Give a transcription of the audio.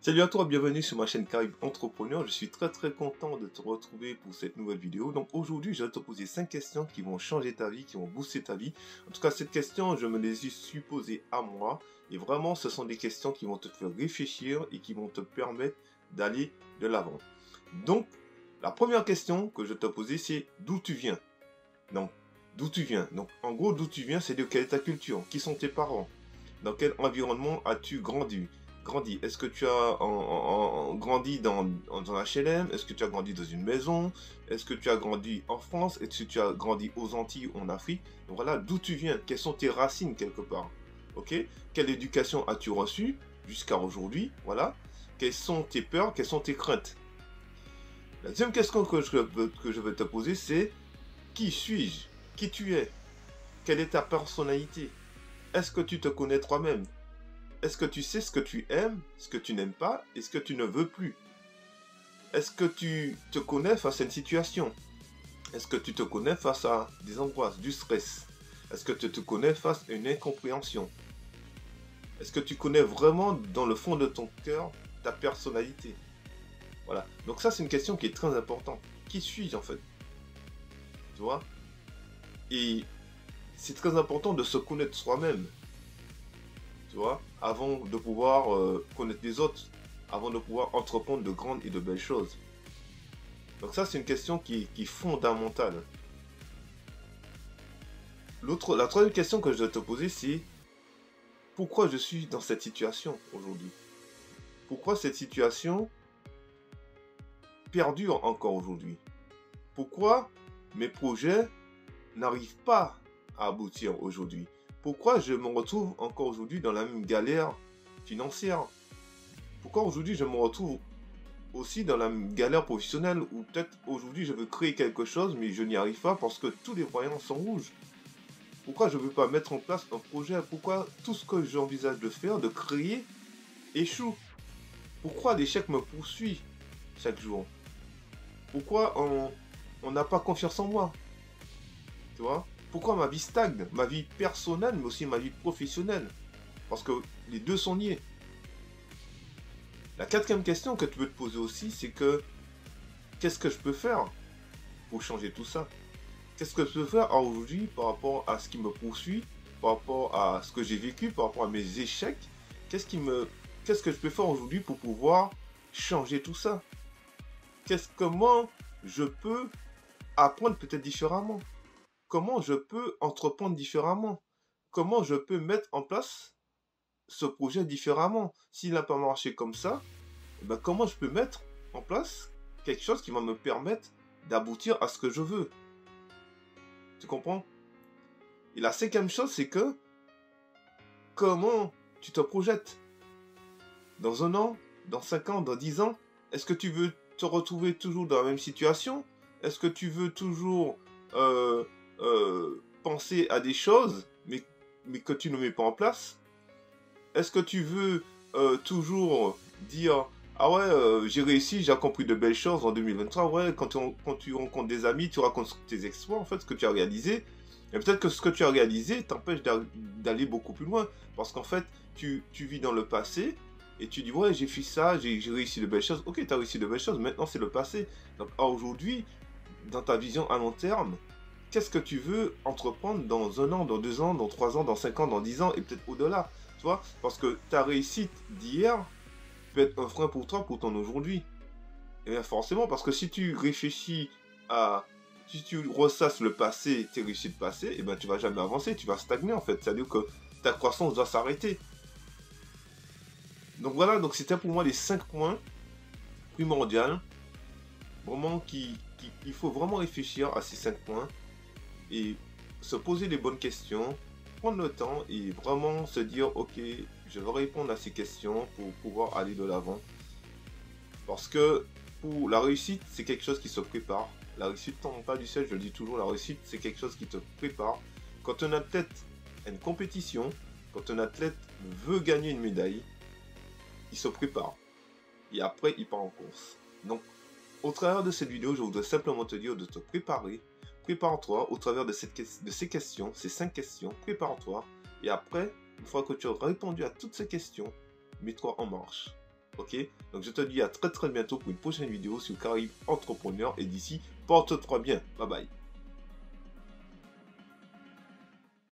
Salut à toi, bienvenue sur ma chaîne Caraïbes Entrepreneur. Je suis très content de te retrouver pour cette nouvelle vidéo. Donc aujourd'hui, je vais te poser 5 questions qui vont changer ta vie, qui vont booster ta vie. En tout cas, cette question, je me les suis posées à moi. Et vraiment, ce sont des questions qui vont te faire réfléchir et qui vont te permettre d'aller de l'avant. Donc, la première question que je vais te poser, c'est d'où tu viens. Donc, d'où tu viens. Donc, en gros, d'où tu viens, c'est de quelle est ta culture. Qui sont tes parents? Dans quel environnement as-tu grandi? Est-ce que tu as grandi dans un HLM? Est-ce que tu as grandi dans une maison? Est-ce que tu as grandi en France? Est-ce que tu as grandi aux Antilles ou en Afrique? Donc voilà, d'où tu viens? Quelles sont tes racines quelque part? Ok? Quelle éducation as-tu reçue jusqu'à aujourd'hui? Voilà. Quelles sont tes peurs? Quelles sont tes craintes? La deuxième question que je vais te poser, c'est qui suis-je? Qui tu es? Quelle est ta personnalité? Est-ce que tu te connais toi-même? Est-ce que tu sais ce que tu aimes, ce que tu n'aimes pas et ce que tu ne veux plus? Est-ce que tu te connais face à une situation? Est-ce que tu te connais face à des angoisses, du stress? Est-ce que tu te connais face à une incompréhension? Est-ce que tu connais vraiment dans le fond de ton cœur ta personnalité? Voilà. Donc ça, c'est une question qui est très importante. Qui suis-je en fait? Tu vois? Et c'est très important de se connaître soi-même. Tu vois, avant de pouvoir connaître les autres, avant de pouvoir entreprendre de grandes et de belles choses. Donc ça, c'est une question qui est fondamentale. La troisième question que je vais te poser, c'est pourquoi je suis dans cette situation aujourd'hui? Pourquoi cette situation perdure encore aujourd'hui? Pourquoi mes projets n'arrivent pas à aboutir aujourd'hui? Pourquoi je me retrouve encore aujourd'hui dans la même galère financière? Pourquoi aujourd'hui je me retrouve aussi dans la même galère professionnelle? Ou peut-être aujourd'hui je veux créer quelque chose mais je n'y arrive pas parce que tous les voyants sont rouges? Pourquoi je ne veux pas mettre en place un projet? Pourquoi tout ce que j'envisage de faire, de créer, échoue? Pourquoi l'échec me poursuit chaque jour? Pourquoi on n'a pas confiance en moi? Tu vois? Pourquoi ma vie stagne? Ma vie personnelle, mais aussi ma vie professionnelle. Parce que les deux sont liés. La quatrième question que tu peux te poser aussi, c'est que qu'est-ce que je peux faire pour changer tout ça? Qu'est-ce que je peux faire aujourd'hui par rapport à ce qui me poursuit, par rapport à ce que j'ai vécu, par rapport à mes échecs? Qu'est-ce que je peux faire aujourd'hui pour pouvoir changer tout ça? Comment je peux apprendre peut-être différemment? Comment je peux entreprendre différemment? Comment je peux mettre en place ce projet différemment? S'il n'a pas marché comme ça, ben comment je peux mettre en place quelque chose qui va me permettre d'aboutir à ce que je veux? Tu comprends? Et la cinquième chose, c'est que comment tu te projettes? Dans 1 an, dans 5 ans, dans 10 ans? Est-ce que tu veux te retrouver toujours dans la même situation? Est-ce que tu veux toujours penser à des choses, mais que tu ne mets pas en place? Est-ce que tu veux toujours dire ah ouais, j'ai réussi, j'ai accompli de belles choses en 2023. Ouais, quand tu rencontres des amis, tu racontes tes exploits, en fait, ce que tu as réalisé. Et peut-être que ce que tu as réalisé t'empêche d'aller beaucoup plus loin. Parce qu'en fait, tu vis dans le passé et tu dis ouais, j'ai fait ça, j'ai réussi de belles choses. Ok, tu as réussi de belles choses, maintenant c'est le passé. Donc aujourd'hui, dans ta vision à long terme, qu'est-ce que tu veux entreprendre dans 1 an, dans 2 ans, dans 3 ans, dans 5 ans, dans 10 ans et peut-être au-delà? Tu vois, parce que ta réussite d'hier peut être un frein pour toi, pour ton aujourd'hui. Et bien forcément, parce que si tu réfléchis si tu ressasses le passé, tes réussites passées, et ben tu vas jamais avancer, tu vas stagner en fait. C'est-à-dire que ta croissance doit s'arrêter. Donc voilà, donc c'était pour moi les 5 points primordiaux. Vraiment il faut vraiment réfléchir à ces 5 points et se poser les bonnes questions, prendre le temps et vraiment se dire ok, je vais répondre à ces questions pour pouvoir aller de l'avant. Parce que pour la réussite, c'est quelque chose qui se prépare. La réussite tombe pas du ciel, je le dis toujours, la réussite c'est quelque chose qui te prépare. Quand un athlète a une compétition, quand un athlète veut gagner une médaille, il se prépare. Et après, il part en course. Donc, au travers de cette vidéo, je voudrais simplement te dire de te préparer. Prépare-toi au travers de ces questions, ces 5 questions, prépare-toi. Et après, une fois que tu as répondu à toutes ces questions, mets-toi en marche. Ok? Donc je te dis à très bientôt pour une prochaine vidéo sur Caraïbes Entrepreneur. Et d'ici, porte-toi bien. Bye bye.